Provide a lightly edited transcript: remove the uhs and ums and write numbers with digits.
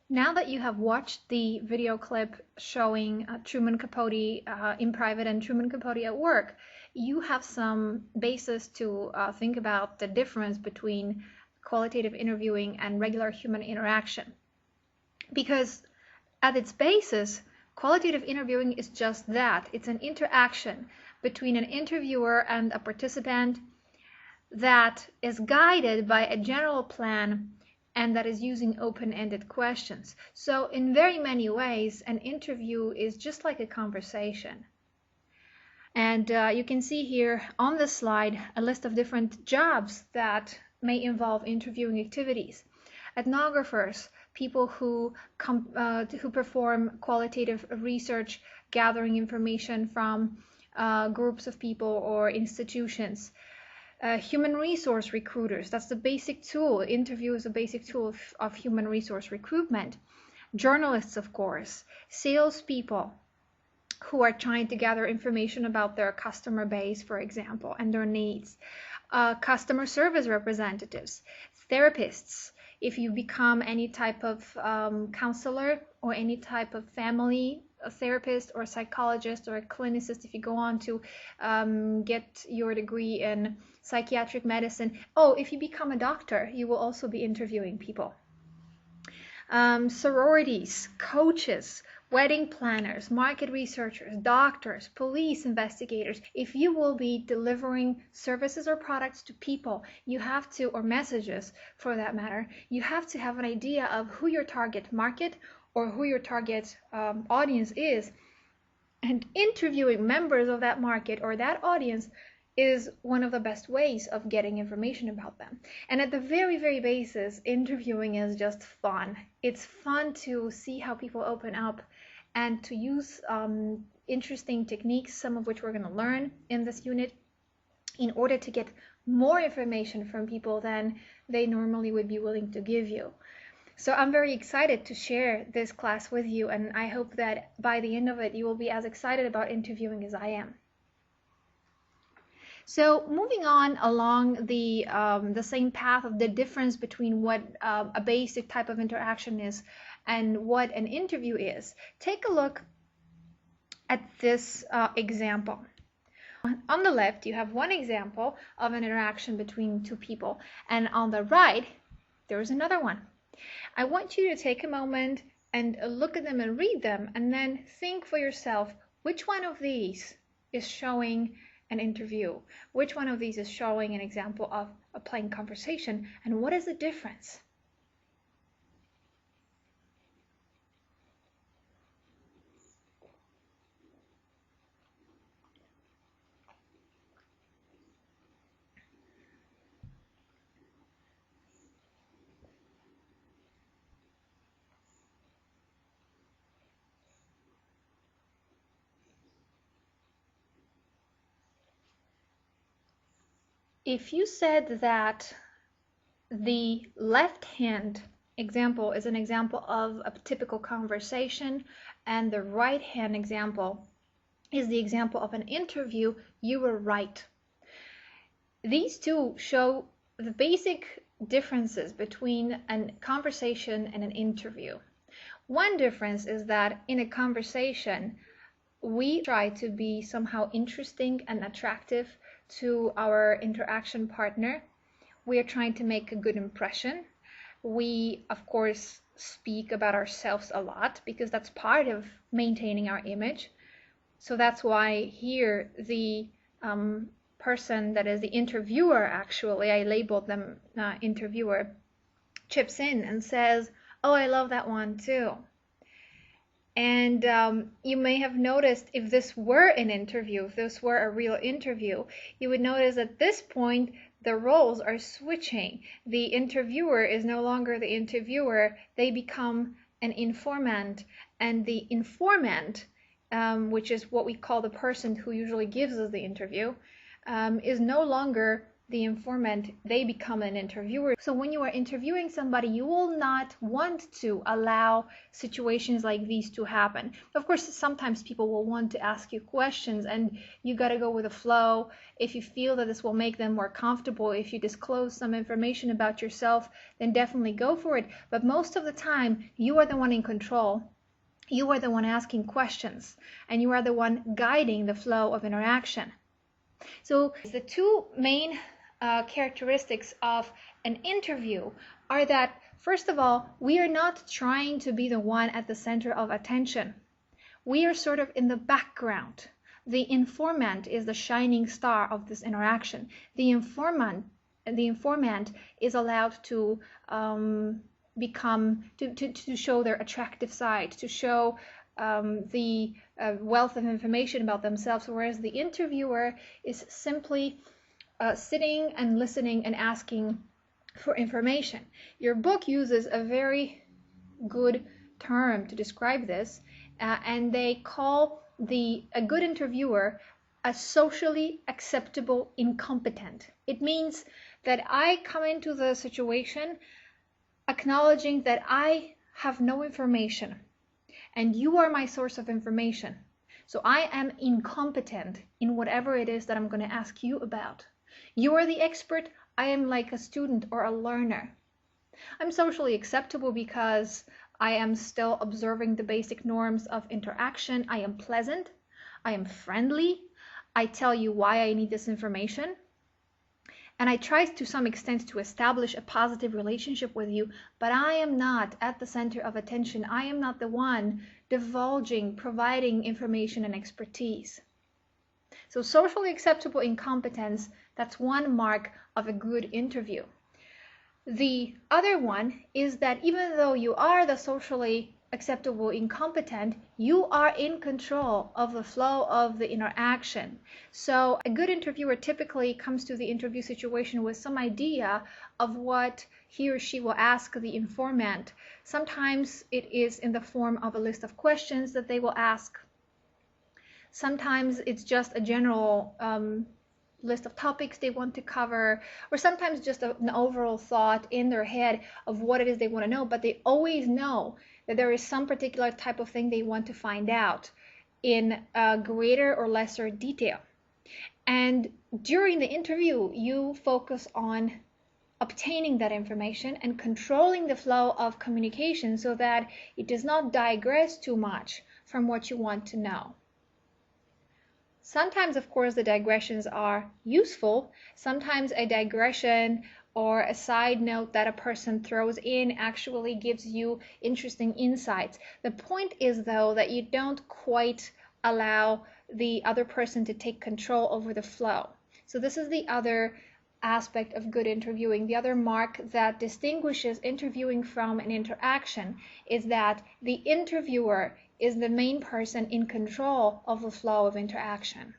Now that you have watched the video clip showing Truman Capote in private and Truman Capote at work, you have some basis to think about the difference between qualitative interviewing and regular human interaction. Because at its basis, qualitative interviewing is just that. It's an interaction between an interviewer and a participant that is guided by a general plan and that is using open-ended questions. So in very many ways, an interview is just like a conversation. And you can see here on the slide a list of different jobs that may involve interviewing activities. Ethnographers, people who perform qualitative research, gathering information from groups of people or institutions. Human resource recruiters, that's the basic tool. Interview is a basic tool of human resource recruitment. Journalists, of course. Salespeople who are trying to gather information about their customer base, for example, and their needs. Customer service representatives. Therapists. If you become any type of counselor or any type of family a therapist or a psychologist or a clinicist, if you go on to get your degree in psychiatric medicine. Oh, if you become a doctor, you will also be interviewing people. Sororities, coaches, wedding planners, market researchers, doctors, police investigators. If you will be delivering services or products to people, you have to, or messages for that matter, you have to have an idea of who your target market or who your target audience is. And interviewing members of that market or that audience is one of the best ways of getting information about them. And at the very, very basis, interviewing is just fun. It's fun to see how people open up and to use interesting techniques, some of which we're going to learn in this unit, in order to get more information from people than they normally would be willing to give you. So I'm very excited to share this class with you, and I hope that by the end of it, you will be as excited about interviewing as I am. So moving on along the same path of the difference between what a basic type of interaction is and what an interview is, take a look at this example. On the left, you have one example of an interaction between two people, and on the right, there is another one. I want you to take a moment and look at them and read them, and then think for yourself, which one of these is showing an interview? Which one of these is showing an example of a plain conversation, and what is the difference? If you said that the left-hand example is an example of a typical conversation and the right-hand example is the example of an interview, you were right. These two show the basic differences between a conversation and an interview. One difference is that in a conversation, we try to be somehow interesting and attractive to our interaction partner. We are trying to make a good impression. We, of course, speak about ourselves a lot because that's part of maintaining our image. So that's why here the person that is the interviewer, actually, I labeled them interviewer, chips in and says, "Oh, I love that one too." And you may have noticed, if this were an interview, if this were a real interview, you would notice at this point the roles are switching. The interviewer is no longer the interviewer, they become an informant, and the informant, which is what we call the person who usually gives us the interview, is no longer the informant, they become an interviewer. So when you are interviewing somebody, you will not want to allow situations like these to happen. Of course, sometimes people will want to ask you questions, and you got to go with the flow. If you feel that this will make them more comfortable, if you disclose some information about yourself, then definitely go for it. But most of the time, you are the one in control. You are the one asking questions, and you are the one guiding the flow of interaction. So the two main characteristics of an interview are that, first of all, we are not trying to be the one at the center of attention. We are sort of in the background. The informant is the shining star of this interaction. The informant is allowed to to show their attractive side, to show the wealth of information about themselves, whereas the interviewer is simply sitting and listening and asking for information. Your book uses a very good term to describe this, and they call a good interviewer a socially acceptable incompetent. It means that I come into the situation acknowledging that I have no information and you are my source of information. So I am incompetent in whatever it is that I'm going to ask you about. You are the expert. I am like a student or a learner. I'm socially acceptable because I am still observing the basic norms of interaction. I am pleasant. I am friendly. I tell you why I need this information. And I try to some extent to establish a positive relationship with you, but I am not at the center of attention. I am not the one divulging, providing information and expertise. So socially acceptable incompetence, that's one mark of a good interview. The other one is that even though you are the socially acceptable incompetent, you are in control of the flow of the interaction. So a good interviewer typically comes to the interview situation with some idea of what he or she will ask the informant. Sometimes it is in the form of a list of questions that they will ask. Sometimes it's just a general list of topics they want to cover, or sometimes just an overall thought in their head of what it is they want to know, but they always know that there is some particular type of thing they want to find out in greater or lesser detail. And during the interview, you focus on obtaining that information and controlling the flow of communication so that it does not digress too much from what you want to know. Sometimes, of course, the digressions are useful. Sometimes a digression or a side note that a person throws in actually gives you interesting insights. The point is, though, that you don't quite allow the other person to take control over the flow. So this is the other aspect of good interviewing. The other mark that distinguishes interviewing from an interaction is that the interviewer is the main person in control of the flow of interaction.